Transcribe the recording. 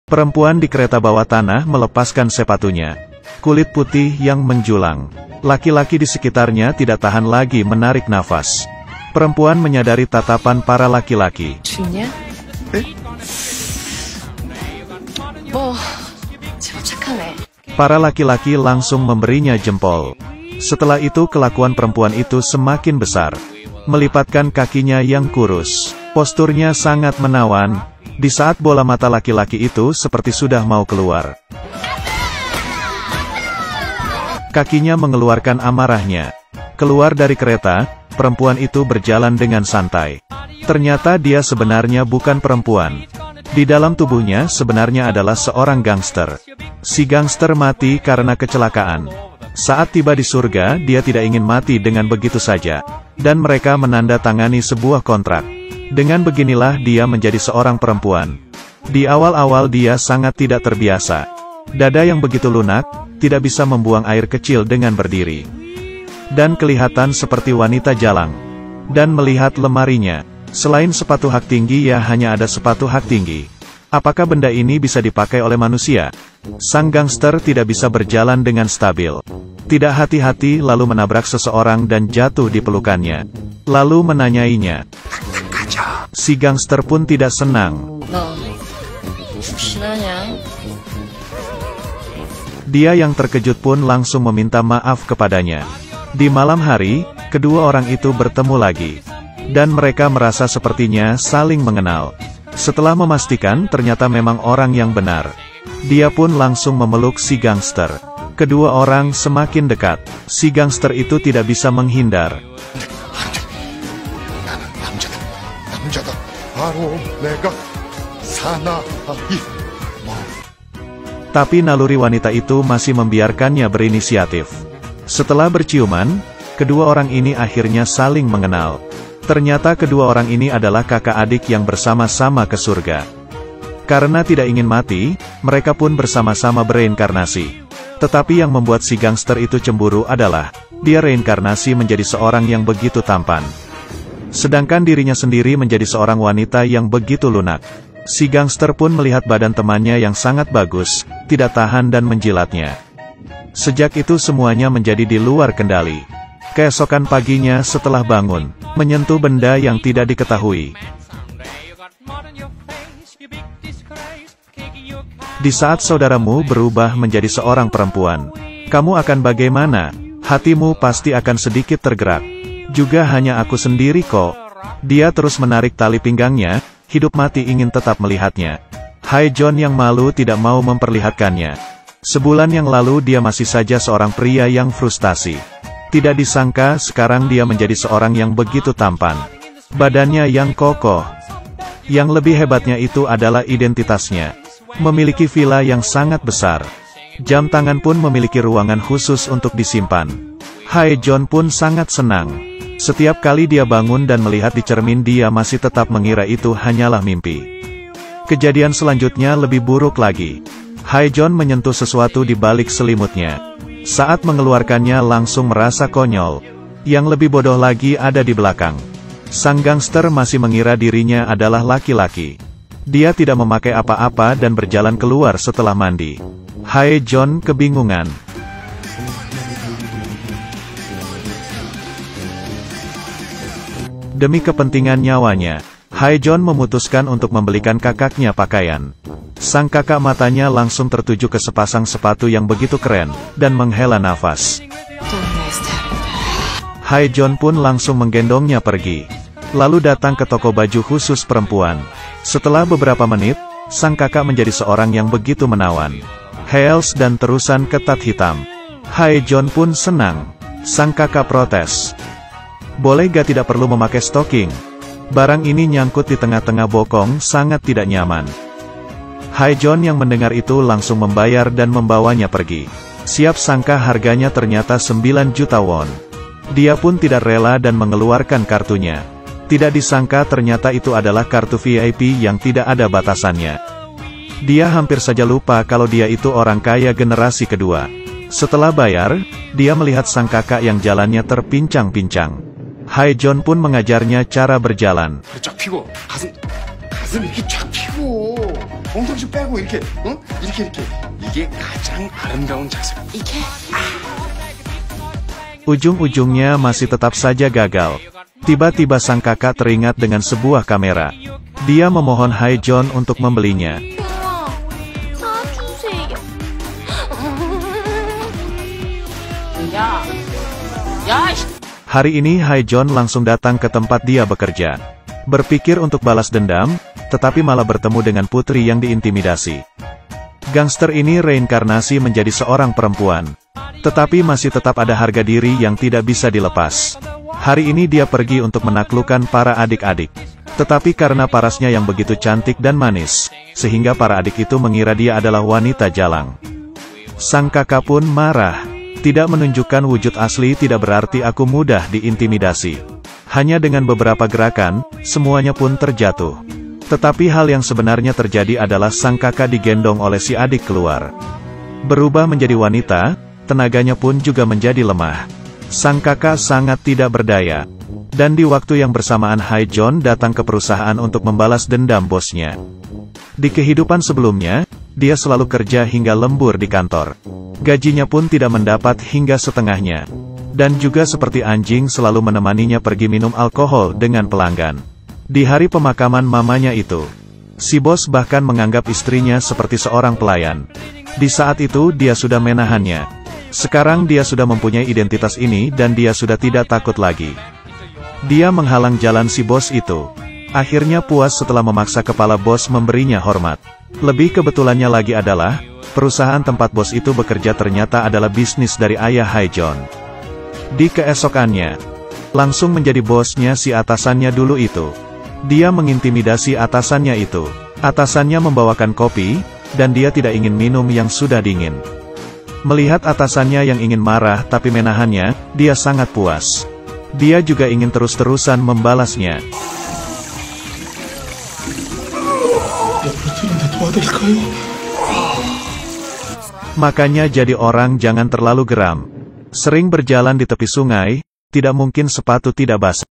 Perempuan di kereta bawah tanah melepaskan sepatunya. Kulit putih yang menjulang. Laki-laki di sekitarnya tidak tahan lagi menarik nafas. Perempuan menyadari tatapan para laki-laki. Para laki-laki langsung memberinya jempol. Setelah itu kelakuan perempuan itu semakin besar. Melipatkan kakinya yang kurus. Posturnya sangat menawan. Di saat bola mata laki-laki itu seperti sudah mau keluar. Kakinya mengeluarkan amarahnya. Keluar dari kereta, perempuan itu berjalan dengan santai. Ternyata dia sebenarnya bukan perempuan. Di dalam tubuhnya sebenarnya adalah seorang gangster. Si gangster mati karena kecelakaan. Saat tiba di surga, dia tidak ingin mati dengan begitu saja. Dan mereka menandatangani sebuah kontrak. Dengan beginilah dia menjadi seorang perempuan. Di awal-awal dia sangat tidak terbiasa. Dada yang begitu lunak, tidak bisa membuang air kecil dengan berdiri. Dan kelihatan seperti wanita jalang. Dan melihat lemarinya, selain sepatu hak tinggi ya hanya ada sepatu hak tinggi. Apakah benda ini bisa dipakai oleh manusia? Sang gangster tidak bisa berjalan dengan stabil. Tidak hati-hati lalu menabrak seseorang dan jatuh di pelukannya. Lalu menanyainya. Si gangster pun tidak senang. Dia yang terkejut pun langsung meminta maaf kepadanya. Di malam hari, kedua orang itu bertemu lagi. Dan mereka merasa sepertinya saling mengenal. Setelah memastikan ternyata memang orang yang benar. Dia pun langsung memeluk si gangster. Kedua orang semakin dekat. Si gangster itu tidak bisa menghindar. Tapi naluri wanita itu masih membiarkannya berinisiatif. Setelah berciuman, kedua orang ini akhirnya saling mengenal. Ternyata kedua orang ini adalah kakak adik yang bersama-sama ke surga. Karena tidak ingin mati, mereka pun bersama-sama bereinkarnasi. Tetapi yang membuat si gangster itu cemburu adalah, dia reinkarnasi menjadi seorang yang begitu tampan. Sedangkan dirinya sendiri menjadi seorang wanita yang begitu lunak. Si gangster pun melihat badan temannya yang sangat bagus, tidak tahan dan menjilatnya. Sejak itu semuanya menjadi di luar kendali. Keesokan paginya setelah bangun, menyentuh benda yang tidak diketahui. Di saat saudaramu berubah menjadi seorang perempuan, kamu akan bagaimana? Hatimu pasti akan sedikit tergerak. Juga hanya aku sendiri kok. Dia terus menarik tali pinggangnya, hidup mati ingin tetap melihatnya. Hae-Jon yang malu tidak mau memperlihatkannya. Sebulan yang lalu dia masih saja seorang pria yang frustasi. Tidak disangka sekarang dia menjadi seorang yang begitu tampan. Badannya yang kokoh. Yang lebih hebatnya itu adalah identitasnya. Memiliki villa yang sangat besar. Jam tangan pun memiliki ruangan khusus untuk disimpan. Hae-Jon pun sangat senang. Setiap kali dia bangun dan melihat di cermin dia masih tetap mengira itu hanyalah mimpi. Kejadian selanjutnya lebih buruk lagi. Hae-Jon menyentuh sesuatu di balik selimutnya. Saat mengeluarkannya langsung merasa konyol. Yang lebih bodoh lagi ada di belakang. Sang gangster masih mengira dirinya adalah laki-laki. Dia tidak memakai apa-apa dan berjalan keluar setelah mandi. Hae-Jon kebingungan. Demi kepentingan nyawanya, Hae-Jon memutuskan untuk membelikan kakaknya pakaian. Sang kakak matanya langsung tertuju ke sepasang sepatu yang begitu keren, dan menghela nafas. Hae-Jon pun langsung menggendongnya pergi. Lalu datang ke toko baju khusus perempuan. Setelah beberapa menit, sang kakak menjadi seorang yang begitu menawan. Heels dan terusan ketat hitam. Hae-Jon pun senang. Sang kakak protes. Boleh gak tidak perlu memakai stocking? Barang ini nyangkut di tengah-tengah bokong sangat tidak nyaman. Hae-Jon yang mendengar itu langsung membayar dan membawanya pergi. Siap sangka harganya ternyata 9 juta won. Dia pun tidak rela dan mengeluarkan kartunya. Tidak disangka ternyata itu adalah kartu VIP yang tidak ada batasannya. Dia hampir saja lupa kalau dia itu orang kaya generasi kedua. Setelah bayar, dia melihat sang kakak yang jalannya terpincang-pincang. Hae-Jon pun mengajarnya cara berjalan. 엉덩이 좀 빼고 이렇게, 응? 이렇게. 이게 가장 아름다운 자세. 이렇게. Ujung-ujungnya masih tetap saja gagal. Tiba-tiba sang kakak teringat dengan sebuah kamera. Dia memohon Haejeon untuk membelinya. Hari ini Haejeon langsung datang ke tempat dia bekerja. Berpikir untuk balas dendam, tetapi malah bertemu dengan putri yang diintimidasi. Gangster ini reinkarnasi menjadi seorang perempuan. Tetapi masih tetap ada harga diri yang tidak bisa dilepas. Hari ini dia pergi untuk menaklukkan para adik-adik. Tetapi karena parasnya yang begitu cantik dan manis, sehingga para adik itu mengira dia adalah wanita jalang. Sang kakak pun marah. Tidak menunjukkan wujud asli tidak berarti aku mudah diintimidasi. Hanya dengan beberapa gerakan, semuanya pun terjatuh. Tetapi hal yang sebenarnya terjadi adalah sang kakak digendong oleh si adik keluar. Berubah menjadi wanita, tenaganya pun juga menjadi lemah. Sang kakak sangat tidak berdaya. Dan di waktu yang bersamaan Haejeon datang ke perusahaan untuk membalas dendam bosnya. Di kehidupan sebelumnya, dia selalu kerja hingga lembur di kantor. Gajinya pun tidak mendapat hingga setengahnya. Dan juga seperti anjing selalu menemaninya pergi minum alkohol dengan pelanggan. Di hari pemakaman mamanya itu, si bos bahkan menganggap istrinya seperti seorang pelayan. Di saat itu dia sudah menahannya. Sekarang dia sudah mempunyai identitas ini dan dia sudah tidak takut lagi. Dia menghalang jalan si bos itu. Akhirnya puas setelah memaksa kepala bos memberinya hormat. Lebih kebetulannya lagi adalah, perusahaan tempat bos itu bekerja ternyata adalah bisnis dari ayah Haejeon. Di keesokannya, langsung menjadi bosnya si atasannya dulu itu. Dia mengintimidasi atasannya itu. Atasannya membawakan kopi, dan dia tidak ingin minum yang sudah dingin. Melihat atasannya yang ingin marah tapi menahannya, dia sangat puas. Dia juga ingin terus-terusan membalasnya. Makanya jadi orang jangan terlalu geram. Sering berjalan di tepi sungai, tidak mungkin sepatu tidak basah.